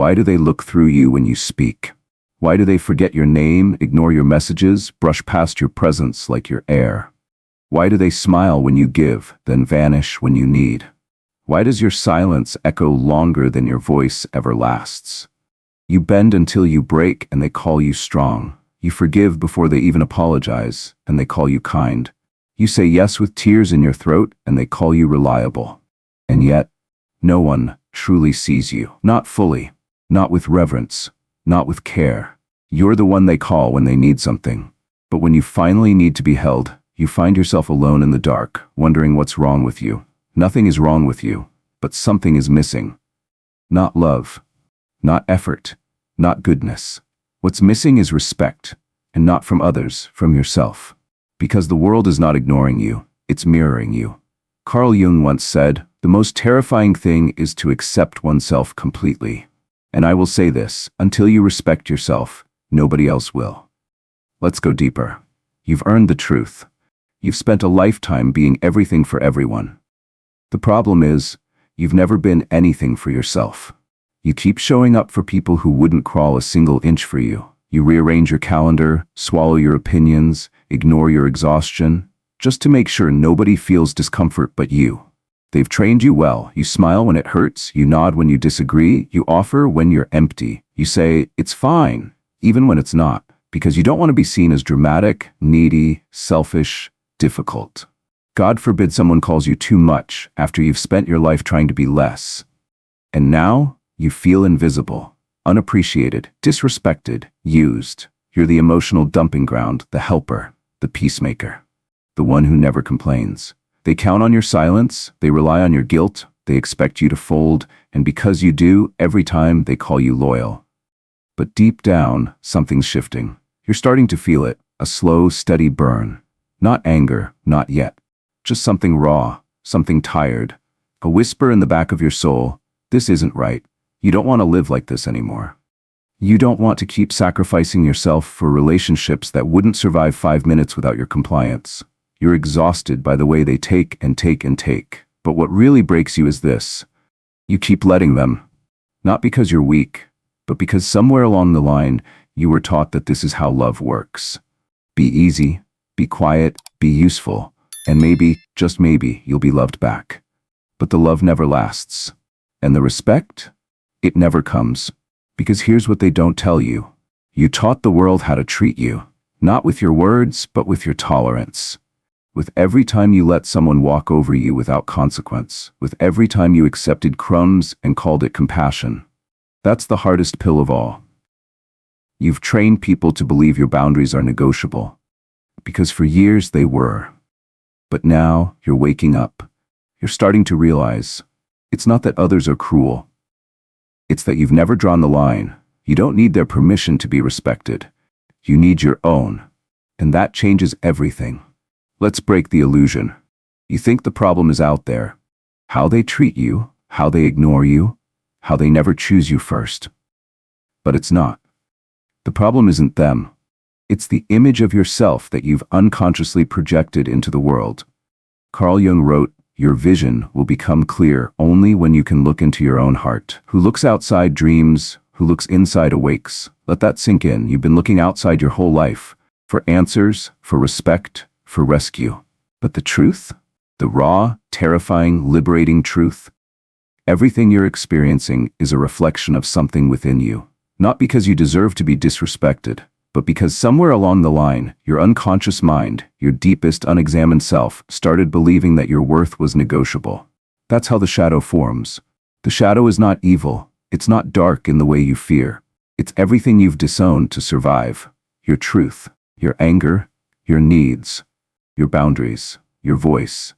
Why do they look through you when you speak? Why do they forget your name, ignore your messages, brush past your presence like your air? Why do they smile when you give, then vanish when you need? Why does your silence echo longer than your voice ever lasts? You bend until you break and they call you strong. You forgive before they even apologize, and they call you kind. You say yes with tears in your throat, and they call you reliable. And yet, no one truly sees you. Not fully, not with reverence, not with care. You're the one they call when they need something. But when you finally need to be held, you find yourself alone in the dark, wondering what's wrong with you. Nothing is wrong with you, but something is missing. Not love, not effort, not goodness. What's missing is respect, and not from others, from yourself. Because the world is not ignoring you, it's mirroring you. Carl Jung once said, "The most terrifying thing is to accept oneself completely." And I will say this, until you respect yourself, nobody else will. Let's go deeper. You've earned the truth. You've spent a lifetime being everything for everyone. The problem is, you've never been anything for yourself. You keep showing up for people who wouldn't crawl a single inch for you. You rearrange your calendar, swallow your opinions, ignore your exhaustion, just to make sure nobody feels discomfort but you. They've trained you well. You smile when it hurts, you nod when you disagree, you offer when you're empty. You say, "It's fine," even when it's not, because you don't want to be seen as dramatic, needy, selfish, difficult. God forbid someone calls you too much after you've spent your life trying to be less. And now, you feel invisible, unappreciated, disrespected, used. You're the emotional dumping ground, the helper, the peacemaker, the one who never complains. They count on your silence, they rely on your guilt, they expect you to fold, and because you do, every time they call you loyal. But deep down, something's shifting. You're starting to feel it, a slow, steady burn. Not anger, not yet. Just something raw, something tired. A whisper in the back of your soul, "This isn't right. You don't want to live like this anymore." You don't want to keep sacrificing yourself for relationships that wouldn't survive 5 minutes without your compliance. You're exhausted by the way they take and take and take. But what really breaks you is this. You keep letting them. Not because you're weak, but because somewhere along the line, you were taught that this is how love works. Be easy, be quiet, be useful, and maybe, just maybe, you'll be loved back. But the love never lasts. And the respect? It never comes. Because here's what they don't tell you. You taught the world how to treat you. Not with your words, but with your tolerance. With every time you let someone walk over you without consequence. With every time you accepted crumbs and called it compassion. That's the hardest pill of all. You've trained people to believe your boundaries are negotiable. Because for years they were. But now you're waking up. You're starting to realize it's not that others are cruel. It's that you've never drawn the line. You don't need their permission to be respected. You need your own. And that changes everything. Let's break the illusion. You think the problem is out there. How they treat you, how they ignore you, how they never choose you first. But it's not. The problem isn't them. It's the image of yourself that you've unconsciously projected into the world. Carl Jung wrote, "Your vision will become clear only when you can look into your own heart. Who looks outside dreams, who looks inside awakes." Let that sink in. You've been looking outside your whole life. For answers, for respect, for rescue. But the truth? The raw, terrifying, liberating truth? Everything you're experiencing is a reflection of something within you. Not because you deserve to be disrespected, but because somewhere along the line, your unconscious mind, your deepest unexamined self, started believing that your worth was negotiable. That's how the shadow forms. The shadow is not evil. It's not dark in the way you fear. It's everything you've disowned to survive. Your truth, your anger, your needs, your boundaries, your voice.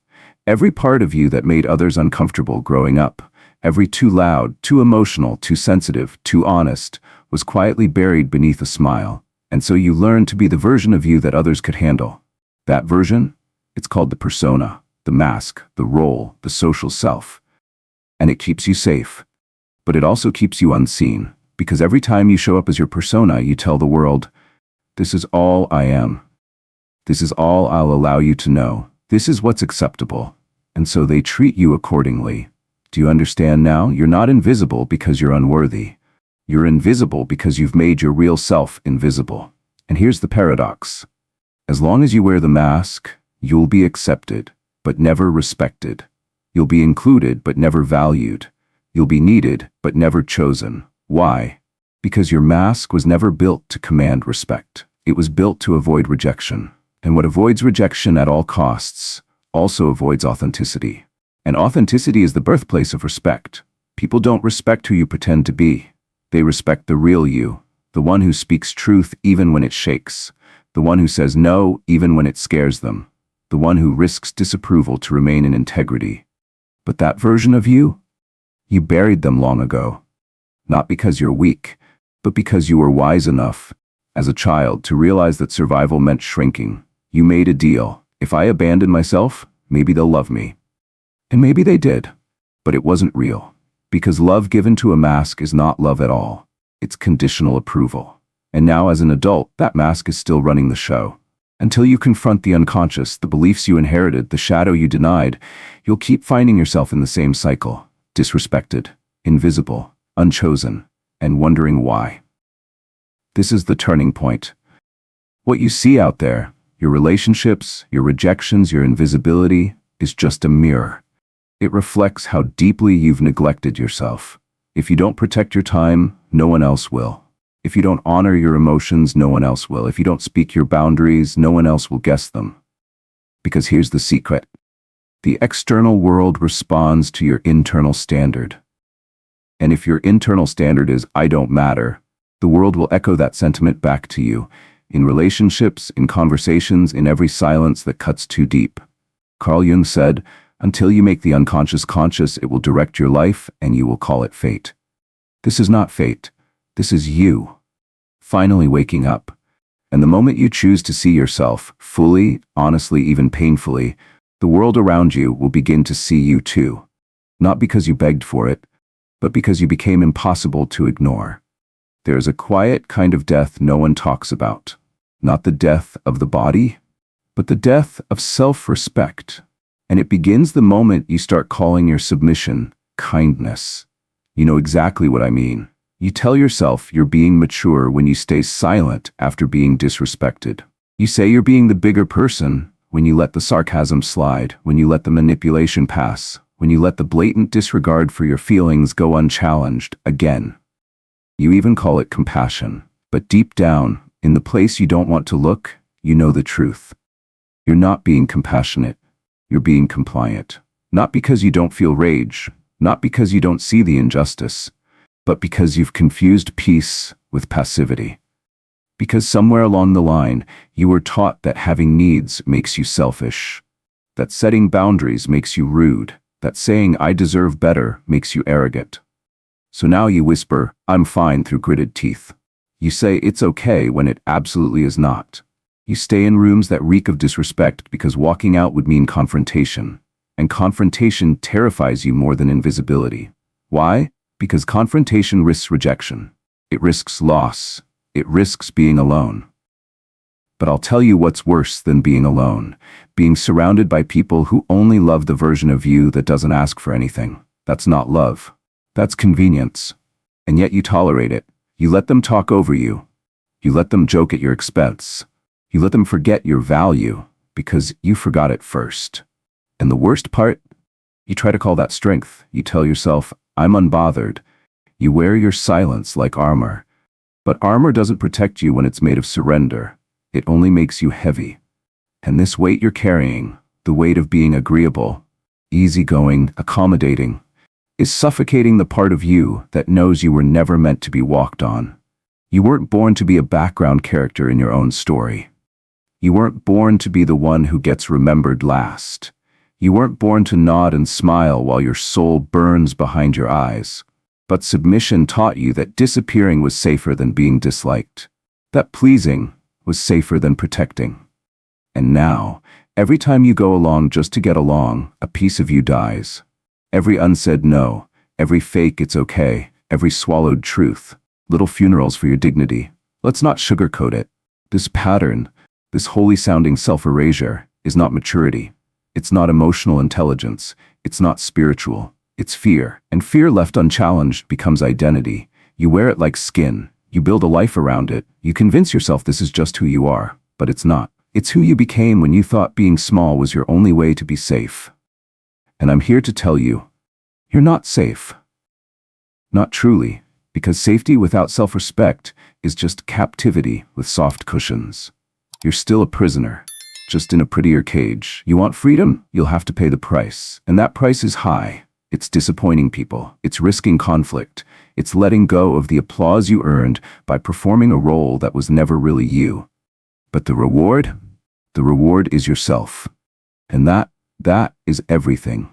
Every part of you that made others uncomfortable growing up, every too loud, too emotional, too sensitive, too honest, was quietly buried beneath a smile. And so you learned to be the version of you that others could handle. That version? It's called the persona, the mask, the role, the social self. And it keeps you safe. But it also keeps you unseen, because every time you show up as your persona, you tell the world, "This is all I am. This is all I'll allow you to know. This is what's acceptable." And so they treat you accordingly. Do you understand now? You're not invisible because you're unworthy. You're invisible because you've made your real self invisible. And here's the paradox. As long as you wear the mask, you'll be accepted, but never respected. You'll be included, but never valued. You'll be needed, but never chosen. Why? Because your mask was never built to command respect. It was built to avoid rejection. And what avoids rejection at all costs also avoids authenticity. And authenticity is the birthplace of respect. People don't respect who you pretend to be. They respect the real you, the one who speaks truth even when it shakes, the one who says no even when it scares them, the one who risks disapproval to remain in integrity. But that version of you buried them long ago. Not because you're weak, but because you were wise enough, as a child, to realize that survival meant shrinking. You made a deal. If I abandon myself, maybe they'll love me. And maybe they did, but it wasn't real. Because love given to a mask is not love at all. It's conditional approval. And now as an adult, that mask is still running the show. Until you confront the unconscious, the beliefs you inherited, the shadow you denied, you'll keep finding yourself in the same cycle. Disrespected, invisible, unchosen, and wondering why. This is the turning point. What you see out there, your relationships, your rejections, your invisibility, is just a mirror. It reflects how deeply you've neglected yourself. If you don't protect your time, no one else will. If you don't honor your emotions, no one else will. If you don't speak your boundaries, no one else will guess them. Because here's the secret. The external world responds to your internal standard. And if your internal standard is, I don't matter, the world will echo that sentiment back to you, in relationships, in conversations, in every silence that cuts too deep. Carl Jung said, until you make the unconscious conscious, it will direct your life and you will call it fate. This is not fate. This is you, finally waking up. And the moment you choose to see yourself, fully, honestly, even painfully, the world around you will begin to see you too. Not because you begged for it, but because you became impossible to ignore. There is a quiet kind of death no one talks about. Not the death of the body, but the death of self-respect. And it begins the moment you start calling your submission kindness. You know exactly what I mean. You tell yourself you're being mature when you stay silent after being disrespected. You say you're being the bigger person when you let the sarcasm slide, when you let the manipulation pass, when you let the blatant disregard for your feelings go unchallenged again. You even call it compassion. But deep down, in the place you don't want to look, you know the truth. You're not being compassionate. You're being compliant. Not because you don't feel rage, not because you don't see the injustice, but because you've confused peace with passivity. Because somewhere along the line, you were taught that having needs makes you selfish, that setting boundaries makes you rude, that saying I deserve better makes you arrogant. So now you whisper, I'm fine through gritted teeth. You say it's okay when it absolutely is not. You stay in rooms that reek of disrespect because walking out would mean confrontation. And confrontation terrifies you more than invisibility. Why? Because confrontation risks rejection. It risks loss. It risks being alone. But I'll tell you what's worse than being alone. Being surrounded by people who only love the version of you that doesn't ask for anything. That's not love. That's convenience. And yet you tolerate it. You let them talk over you. You let them joke at your expense. You let them forget your value because you forgot it first. And the worst part? You try to call that strength. You tell yourself, I'm unbothered. You wear your silence like armor. But armor doesn't protect you when it's made of surrender. It only makes you heavy. And this weight you're carrying, the weight of being agreeable, easygoing, accommodating, is suffocating the part of you that knows you were never meant to be walked on. You weren't born to be a background character in your own story. You weren't born to be the one who gets remembered last. You weren't born to nod and smile while your soul burns behind your eyes. But submission taught you that disappearing was safer than being disliked. That pleasing was safer than protecting. And now, every time you go along just to get along, a piece of you dies. Every unsaid no, every fake it's okay, every swallowed truth. Little funerals for your dignity. Let's not sugarcoat it. This pattern, this holy-sounding self-erasure, is not maturity. It's not emotional intelligence. It's not spiritual. It's fear. And fear left unchallenged becomes identity. You wear it like skin. You build a life around it. You convince yourself this is just who you are, but it's not. It's who you became when you thought being small was your only way to be safe. And I'm here to tell you, you're not safe. Not truly, because safety without self-respect is just captivity with soft cushions. You're still a prisoner, just in a prettier cage. You want freedom? You'll have to pay the price. And that price is high. It's disappointing people. It's risking conflict. It's letting go of the applause you earned by performing a role that was never really you. But the reward? The reward is yourself. And that is everything.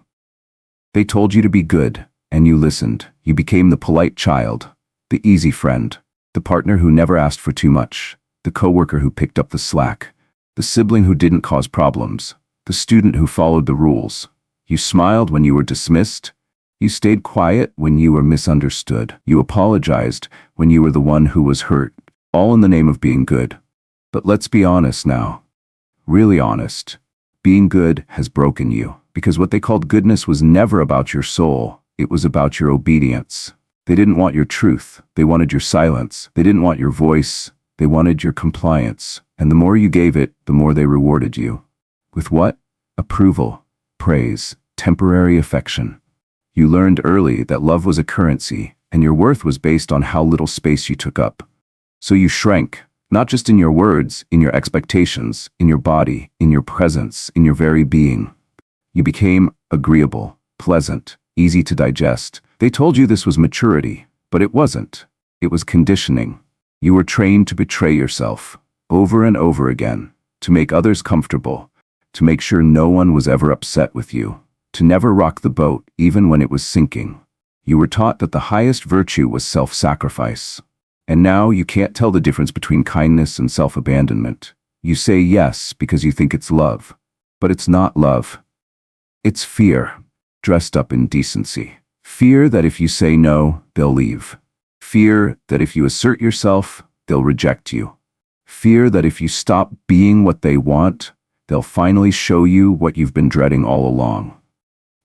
They told you to be good, and you listened. You became the polite child, the easy friend, the partner who never asked for too much, the coworker who picked up the slack, the sibling who didn't cause problems, the student who followed the rules. You smiled when you were dismissed. You stayed quiet when you were misunderstood. You apologized when you were the one who was hurt, all in the name of being good. But let's be honest now. Really honest. Being good has broken you, because what they called goodness was never about your soul. It was about your obedience. They didn't want your truth. They wanted your silence. They didn't want your voice. They wanted your compliance. And the more you gave it, the more they rewarded you. With what? Approval, praise, temporary affection. You learned early that love was a currency, and your worth was based on how little space you took up. So you shrank, not just in your words, in your expectations, in your body, in your presence, in your very being. You became agreeable, pleasant, easy to digest. They told you this was maturity, but it wasn't. It was conditioning. You were trained to betray yourself, over and over again, to make others comfortable, to make sure no one was ever upset with you, to never rock the boat even when it was sinking. You were taught that the highest virtue was self-sacrifice. And now you can't tell the difference between kindness and self-abandonment. You say yes because you think it's love, but it's not love. It's fear, dressed up in decency. Fear that if you say no, they'll leave. Fear that if you assert yourself, they'll reject you. Fear that if you stop being what they want, they'll finally show you what you've been dreading all along.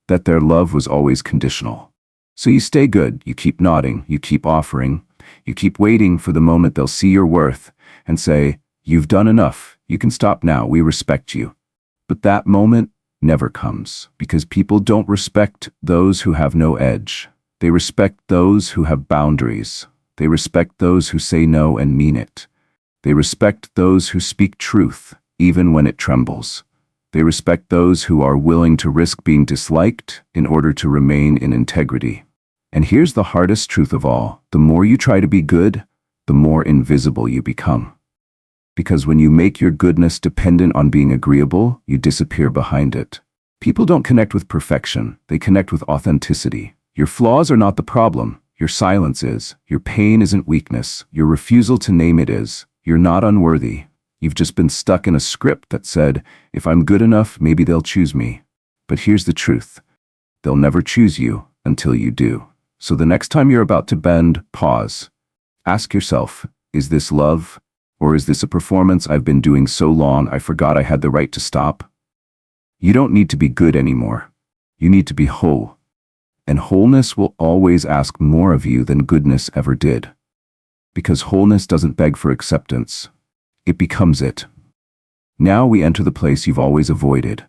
That their love was always conditional. So you stay good, you keep nodding, you keep offering, you keep waiting for the moment they'll see your worth and say, "You've done enough, you can stop now, we respect you." But that moment never comes, because people don't respect those who have no edge. They respect those who have boundaries. They respect those who say no and mean it. They respect those who speak truth, even when it trembles. They respect those who are willing to risk being disliked in order to remain in integrity. And here's the hardest truth of all. The more you try to be good, the more invisible you become. Because when you make your goodness dependent on being agreeable, you disappear behind it. People don't connect with perfection. They connect with authenticity. Your flaws are not the problem. Your silence is. Your pain isn't weakness. Your refusal to name it is. You're not unworthy. You've just been stuck in a script that said, if I'm good enough, maybe they'll choose me. But here's the truth. They'll never choose you until you do. So the next time you're about to bend, pause. Ask yourself, is this love? Or is this a performance I've been doing so long I forgot I had the right to stop? You don't need to be good anymore. You need to be whole. And wholeness will always ask more of you than goodness ever did. Because wholeness doesn't beg for acceptance. It becomes it. Now we enter the place you've always avoided.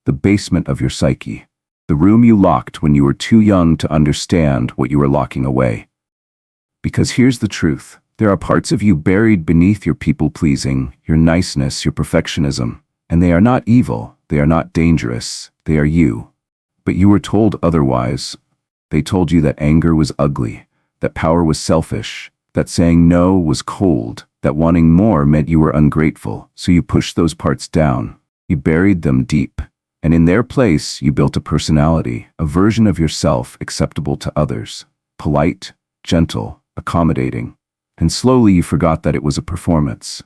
The basement of your psyche. The room you locked when you were too young to understand what you were locking away. Because here's the truth. There are parts of you buried beneath your people-pleasing, your niceness, your perfectionism. And they are not evil. They are not dangerous. They are you. But you were told otherwise. They told you that anger was ugly, that power was selfish, that saying no was cold, that wanting more meant you were ungrateful. So you pushed those parts down. You buried them deep. And in their place, you built a personality, a version of yourself acceptable to others. Polite, gentle, accommodating. And slowly you forgot that it was a performance.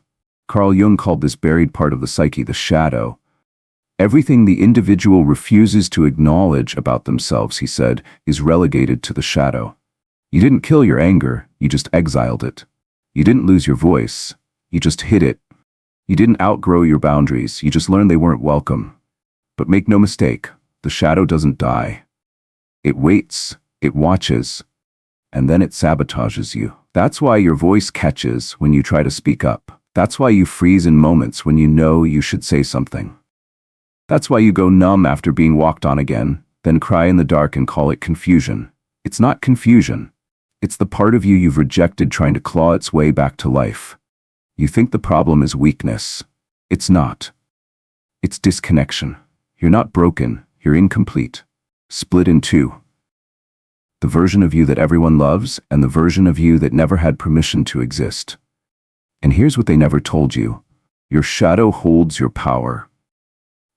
Carl Jung called this buried part of the psyche the shadow. Everything the individual refuses to acknowledge about themselves, he said, is relegated to the shadow. You didn't kill your anger, you just exiled it. You didn't lose your voice, you just hid it. You didn't outgrow your boundaries, you just learned they weren't welcome. But make no mistake, the shadow doesn't die. It waits, it watches. and then it sabotages you. That's why your voice catches when you try to speak up. That's why you freeze in moments when you know you should say something. That's why you go numb after being walked on again, then cry in the dark and call it confusion. It's not confusion. It's the part of you you've rejected trying to claw its way back to life. You think the problem is weakness. It's not. It's disconnection. You're not broken, you're incomplete. Split in two. The version of you that everyone loves and the version of you that never had permission to exist. And here's what they never told you. Your shadow holds your power.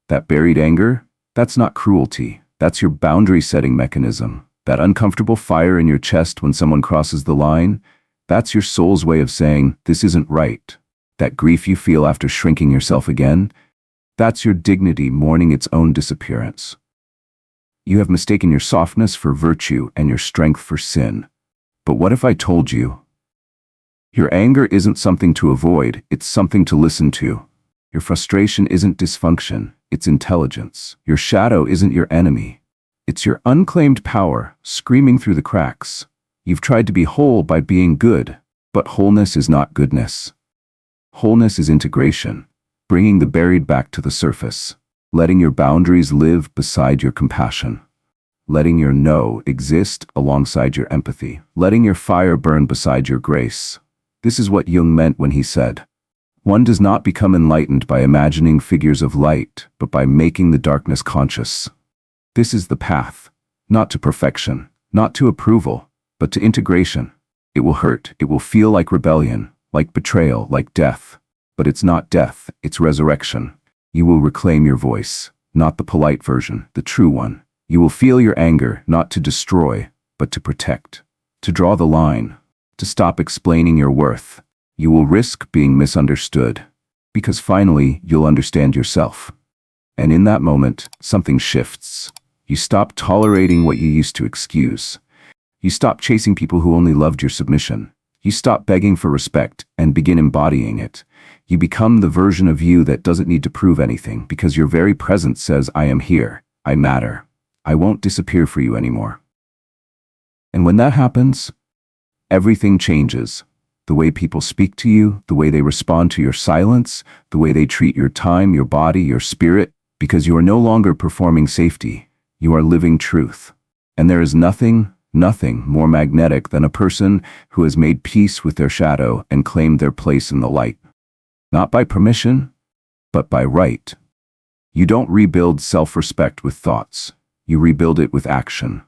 That buried anger, that's not cruelty. That's your boundary-setting mechanism. That uncomfortable fire in your chest when someone crosses the line, that's your soul's way of saying, this isn't right. That grief you feel after shrinking yourself again, that's your dignity mourning its own disappearance. You have mistaken your softness for virtue and your strength for sin. But what if I told you? Your anger isn't something to avoid, it's something to listen to. Your frustration isn't dysfunction, it's intelligence. Your shadow isn't your enemy. It's your unclaimed power, screaming through the cracks. You've tried to be whole by being good, but wholeness is not goodness. Wholeness is integration, bringing the buried back to the surface, letting your boundaries live beside your compassion, letting your no exist alongside your empathy, letting your fire burn beside your grace. This is what Jung meant when he said, one does not become enlightened by imagining figures of light, but by making the darkness conscious. This is the path, not to perfection, not to approval, but to integration. It will hurt, it will feel like rebellion, like betrayal, like death. But it's not death, it's resurrection. You will reclaim your voice, not the polite version, the true one. You will feel your anger, not to destroy, but to protect. To draw the line, to stop explaining your worth. You will risk being misunderstood, because finally you'll understand yourself. And in that moment, something shifts. You stop tolerating what you used to excuse. You stop chasing people who only loved your submission. You stop begging for respect and begin embodying it. You become the version of you that doesn't need to prove anything because your very presence says, I am here, I matter, I won't disappear for you anymore. And when that happens, everything changes. The way people speak to you, the way they respond to your silence, the way they treat your time, your body, your spirit, because you are no longer performing safety. You are living truth. And there is nothing more magnetic than a person who has made peace with their shadow and claimed their place in the light. Not by permission, but by right. You don't rebuild self-respect with thoughts. You rebuild it with action.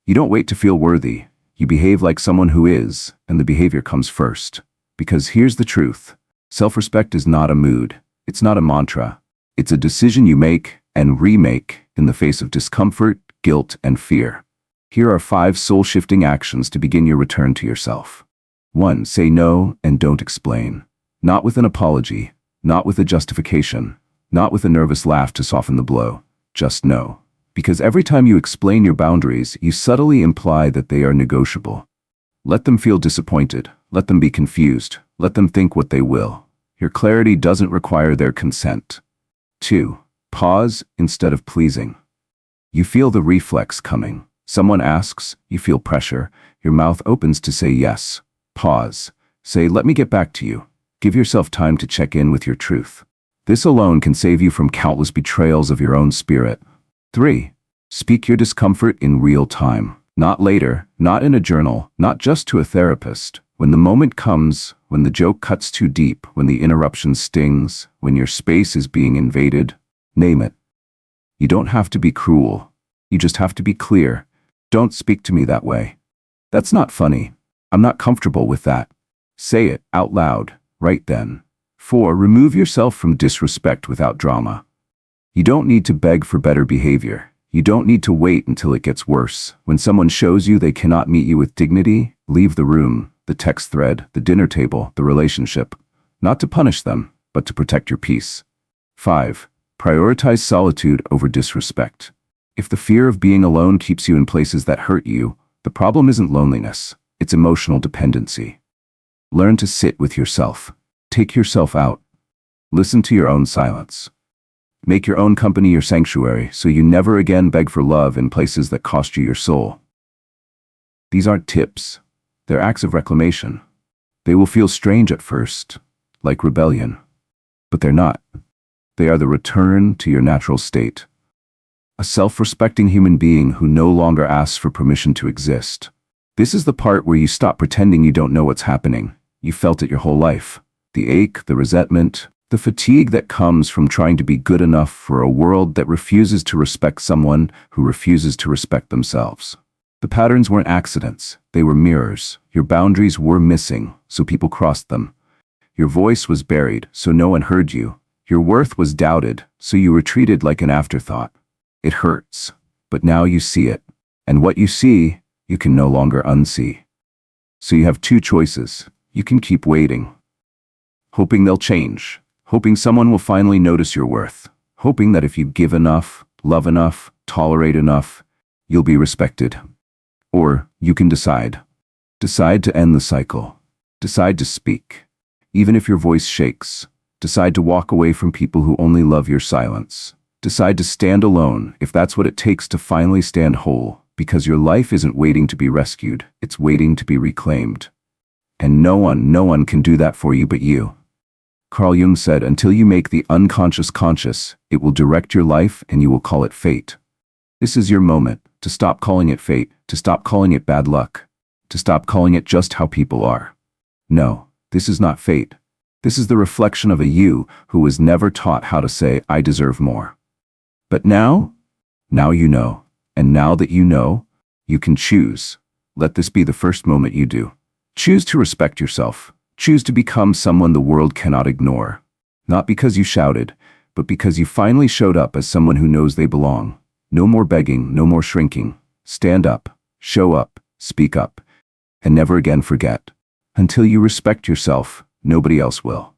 You don't wait to feel worthy. You behave like someone who is, and the behavior comes first. Because here's the truth. Self-respect is not a mood. It's not a mantra. It's a decision you make and remake in the face of discomfort, guilt, and fear. Here are 5 soul-shifting actions to begin your return to yourself. 1. Say no and don't explain. Not with an apology, not with a justification, not with a nervous laugh to soften the blow. Just no. Because every time you explain your boundaries, you subtly imply that they are negotiable. Let them feel disappointed. Let them be confused. Let them think what they will. Your clarity doesn't require their consent. 2. Pause instead of pleasing. You feel the reflex coming. Someone asks, you feel pressure. Your mouth opens to say yes. Pause. Say, let me get back to you. Give yourself time to check in with your truth. This alone can save you from countless betrayals of your own spirit. 3. Speak your discomfort in real time. Not later, not in a journal, not just to a therapist. When the moment comes, when the joke cuts too deep, when the interruption stings, when your space is being invaded, name it. You don't have to be cruel. You just have to be clear. Don't speak to me that way. That's not funny. I'm not comfortable with that. Say it out loud, right then. 4. Remove yourself from disrespect without drama. You don't need to beg for better behavior. You don't need to wait until it gets worse. When someone shows you they cannot meet you with dignity, leave the room, the text thread, the dinner table, the relationship. Not to punish them, but to protect your peace. 5. Prioritize solitude over disrespect. If the fear of being alone keeps you in places that hurt you, the problem isn't loneliness, it's emotional dependency. Learn to sit with yourself. Take yourself out. Listen to your own silence. Make your own company your sanctuary so you never again beg for love in places that cost you your soul. These aren't tips, They're acts of reclamation. They will feel strange at first, like rebellion. But they're not. They are the return to your natural state. A self-respecting human being who no longer asks for permission to exist. This is the part where you stop pretending you don't know what's happening. You felt it your whole life. The ache, the resentment, the fatigue that comes from trying to be good enough for a world that refuses to respect someone who refuses to respect themselves. The patterns weren't accidents. They were mirrors. Your boundaries were missing, so people crossed them. Your voice was buried, so no one heard you. Your worth was doubted, so you were treated like an afterthought. It hurts, but now you see it. And what you see, you can no longer unsee. So you have two choices. You can keep waiting, hoping they'll change, hoping someone will finally notice your worth, hoping that if you give enough, love enough, tolerate enough, you'll be respected. Or you can decide. Decide to end the cycle. Decide to speak. Even if your voice shakes. Decide to walk away from people who only love your silence. Decide to stand alone if that's what it takes to finally stand whole, because your life isn't waiting to be rescued, it's waiting to be reclaimed. And no one can do that for you but you. Carl Jung said, until you make the unconscious conscious, it will direct your life and you will call it fate. This is your moment to stop calling it fate, to stop calling it bad luck, to stop calling it just how people are. No, this is not fate. This is the reflection of a you who was never taught how to say, I deserve more. But now you know. And now that you know, you can choose. Let this be the first moment you do. Choose to respect yourself. Choose to become someone the world cannot ignore. Not because you shouted, but because you finally showed up as someone who knows they belong. No more begging, no more shrinking. Stand up, show up, speak up, and never again forget. Until you respect yourself, nobody else will.